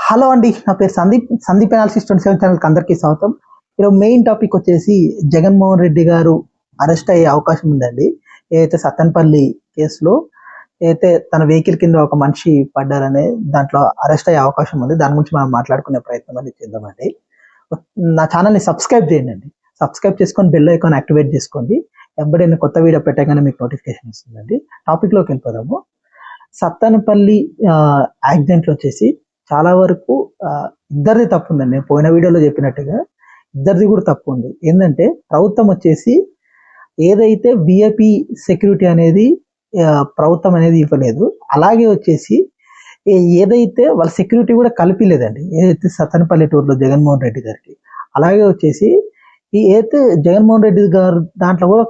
Hello అండి, నా పేరు సందీప్ అనాలిసిస్ 27 ఛానల్కి అందరికీ స్వాగతం. ఈరోజు మెయిన్ టాపిక్ వచ్చేసి జగన్మోహన్ రెడ్డి గారు అరెస్ట్ అయ్యే అవకాశం ఉందండి. ఏదైతే సత్తెనపల్లి కేసులో ఏదైతే తన వెహికల్ కింద ఒక మనిషి పడ్డారనే దాంట్లో అరెస్ట్ అయ్యే అవకాశం ఉంది. దాని గురించి మనం మాట్లాడుకునే ప్రయత్నం అనేది చేద్దామండి. నా ఛానల్ని సబ్స్క్రైబ్ చేయండి. సబ్స్క్రైబ్ చేసుకొని బెల్ ఐకాన్ యాక్టివేట్ చేసుకోండి. ఎప్పుడైనా కొత్త వీడియో పెట్టగానే మీకు నోటిఫికేషన్ వస్తుందండి. టాపిక్లోకి వెళ్ళిపోదాము. సత్తెనపల్లి యాక్సిడెంట్లు వచ్చేసి చాలా వరకు ఇద్దరిది తప్పు ఉందండి. నేను పోయిన వీడియోలో చెప్పినట్టుగా ఇద్దరిది కూడా తప్పు ఉంది. ఏంటంటే ప్రభుత్వం వచ్చేసి ఏదైతే విఐపి సెక్యూరిటీ అనేది ప్రభుత్వం అనేది ఇవ్వలేదు, అలాగే వచ్చేసి ఏదైతే వాళ్ళ సెక్యూరిటీ కూడా కలిపిలేదండి. ఏదైతే సత్తెనపల్లి టూర్లో జగన్మోహన్ రెడ్డి గారికి, అలాగే వచ్చేసి ఏదైతే జగన్మోహన్ రెడ్డి గారు దాంట్లో కూడా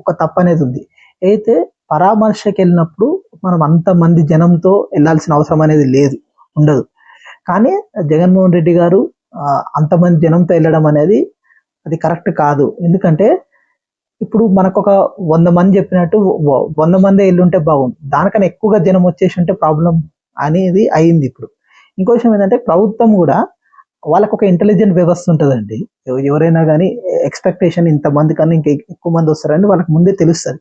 ఒక తప్పు అనేది ఉంది. అయితే పరామర్శకి వెళ్ళినప్పుడు మనం అంతమంది జనంతో వెళ్ళాల్సిన అవసరం అనేది ఉండదు. కానీ జగన్మోహన్ రెడ్డి గారు అంతమంది జనంతో వెళ్ళడం అనేది అది కరెక్ట్ కాదు. ఎందుకంటే ఇప్పుడు మనకు ఒక 100 మంది చెప్పినట్టు 100 మంది వెళ్ళుంటే బాగుంది, దానికన్నా ఎక్కువగా జనం వచ్చేసి ఉంటే ప్రాబ్లం అనేది అయింది. ఇప్పుడు ఇంకో విషయం ఏంటంటే ప్రభుత్వం కూడా వాళ్ళకు ఒక ఇంటెలిజెంట్ వ్యవస్థ ఉంటుందండి. ఎవరైనా కానీ ఎక్స్పెక్టేషన్ ఇంతమంది కన్నా ఇంకా ఎక్కువ మంది వస్తారని వాళ్ళకి ముందే తెలుస్తుంది.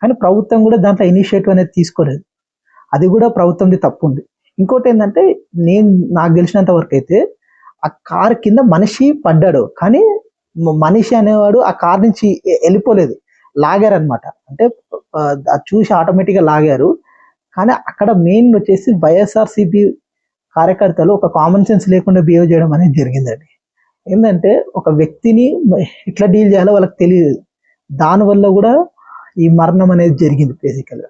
కానీ ప్రభుత్వం కూడా దాంట్లో ఇనిషియేటివ్ అనేది తీసుకోలేదు. అది కూడా ప్రభుత్వంది తప్పు ఉంది. ఇంకోటి ఏంటంటే నాకు తెలిసినంత వరకు అయితే ఆ కార్ కింద మనిషి పడ్డాడు, కానీ మనిషి అనేవాడు ఆ కార్ నుంచి వెళ్ళిపోలేదు, లాగారు అనమాట. అంటే చూసి ఆటోమేటిక్గా లాగారు. కానీ అక్కడ మెయిన్ వచ్చేసి వైఎస్ఆర్సీపీ కార్యకర్తలు ఒక కామన్ సెన్స్ లేకుండా బిహేవ్ చేయడం అనేది జరిగిందండి. ఏంటంటే ఒక వ్యక్తిని ఎట్లా డీల్ చేయాలో వాళ్ళకి తెలియదు. దానివల్ల కూడా ఈ మరణం అనేది జరిగింది బేసికల్గా.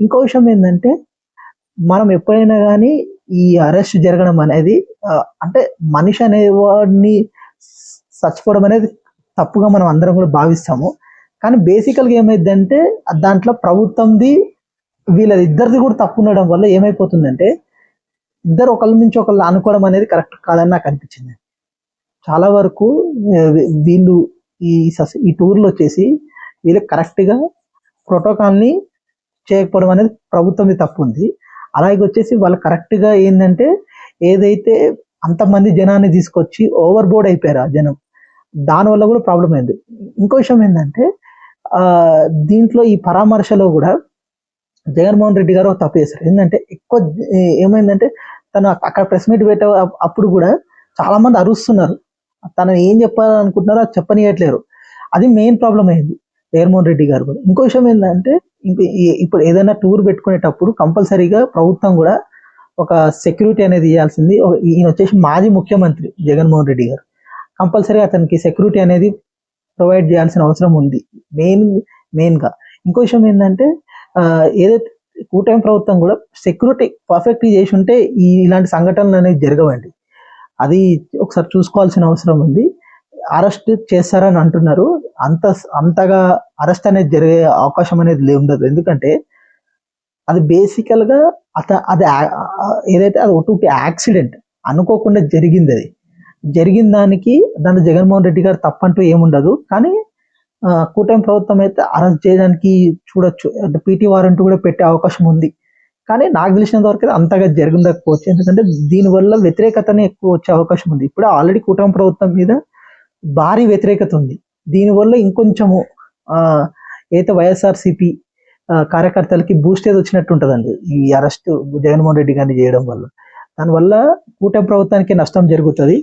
ఇంకో విషయం ఏంటంటే మనం ఎప్పుడైనా కానీ ఈ అరెస్ట్ జరగడం అనేది అంటే మనిషి అనేవాడిని చచ్చిపోవడం అనేది తప్పుగా మనం అందరం కూడా భావిస్తాము. కానీ బేసికల్గా ఏమైందంటే దాంట్లో ప్రభుత్వంది వీళ్ళిద్దరిది కూడా తప్పు ఉండడం వల్ల ఏమైపోతుందంటే ఇద్దరు ఒకళ్ళ నుంచి ఒకళ్ళు అనుకోవడం అనేది కరెక్ట్ కాదని నాకు అనిపించింది. చాలా వరకు వీళ్ళు ఈ టూర్లో వచ్చేసి వీళ్ళు కరెక్ట్గా ప్రోటోకాల్ని చేయకపోవడం అనేది ప్రభుత్వంది తప్పు ఉంది. అలాగే వచ్చేసి వాళ్ళు కరెక్ట్గా ఏంటంటే ఏదైతే అంతమంది జనాన్ని తీసుకొచ్చి ఓవర్ బోర్డ్ అయిపోయారు ఆ జనం, దానివల్ల కూడా ప్రాబ్లం అయింది. ఇంకో విషయం ఏంటంటే దీంట్లో ఈ పరామర్శలో కూడా జగన్మోహన్ రెడ్డి గారు తప్పు చేశారు. ఏంటంటే ఎక్కువ ఏమైందంటే తను అక్కడ ప్రెస్ మీట్ పెట్టే అప్పుడు కూడా చాలా మంది అరుస్తున్నారు, తను ఏం చెప్పాలనుకుంటున్నారో అది చెప్పనియట్లేరు. అది మెయిన్ ప్రాబ్లం అయింది జగన్మోహన్ రెడ్డి గారు కూడా. ఇంకో విషయం ఏంటంటే ఇప్పుడు ఏదైనా టూర్ పెట్టుకునేటప్పుడు కంపల్సరీగా ప్రభుత్వం కూడా ఒక సెక్యూరిటీ అనేది ఇవ్వాల్సింది. ఈయన వచ్చేసి మాజీ ముఖ్యమంత్రి జగన్మోహన్ రెడ్డి గారు, కంపల్సరీగా అతనికి సెక్యూరిటీ అనేది ప్రొవైడ్ చేయాల్సిన అవసరం ఉంది మెయిన్గా. ఇంకో విషయం ఏంటంటే ఏదైతే కూటమి ప్రభుత్వం కూడా సెక్యూరిటీ పర్ఫెక్ట్గా చేసి ఉంటే ఇలాంటి సంఘటనలు అనేది జరగవండి. అది ఒకసారి చూసుకోవాల్సిన అవసరం ఉంది. అరెస్ట్ చేస్తారని అంటున్నారు, అంతగా అరెస్ట్ అనేది జరిగే అవకాశం అనేది ఉండదు. ఎందుకంటే అది బేసికల్గా అది ఏదైతే అది ఒకటి యాక్సిడెంట్ అనుకోకుండా జరిగింది. అది జరిగిన దాన్ని జగన్మోహన్ రెడ్డి గారు తప్పంటూ ఏముండదు. కానీ కూటమి ప్రభుత్వం అయితే అరెస్ట్ చేయడానికి చూడొచ్చు, అంటే పీటీ వారెంట్ కూడా పెట్టే అవకాశం ఉంది. కానీ నాకు తెలిసినంత వరకు అంతగా జరగకపోవచ్చు. ఎందుకంటే దీనివల్ల వ్యతిరేకతనే ఎక్కువ వచ్చే అవకాశం ఉంది. ఇప్పుడు ఆల్రెడీ కూటమి ప్రభుత్వం మీద భారీ వ్యతిరేకత ఉంది. దీనివల్ల ఇంకొంచెము ఏదైతే వైఎస్ఆర్సీపీ కార్యకర్తలకి బూస్ట్ ఏది వచ్చినట్టు ఉంటుందండి ఈ అరెస్ట్ జగన్మోహన్ రెడ్డి గారిని చేయడం వల్ల. దానివల్ల కూటమి ప్రభుత్వానికి నష్టం జరుగుతుంది.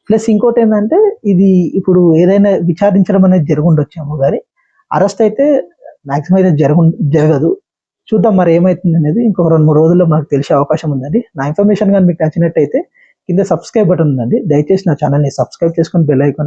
ప్లస్ ఇంకోటి ఏంటంటే ఇది ఇప్పుడు ఏదైనా విచారించడం అనేది జరుగుండొచ్చేమో, కానీ అరెస్ట్ అయితే మ్యాక్సిమం అయితే జరగదు. చూద్దాం మరి ఏమవుతుంది అనేది. ఇంకొక 2-3 రోజుల్లో మనకు తెలిసే అవకాశం ఉందండి. నా ఇన్ఫర్మేషన్ కానీ మీకు నచ్చినట్టయితే కింద సబ్స్క్రైబ్ బటన్ ఉందండి, దయచేసి నా ఛానల్ని సబ్స్క్రైబ్ చేసుకొని బెల్ ఐకాన్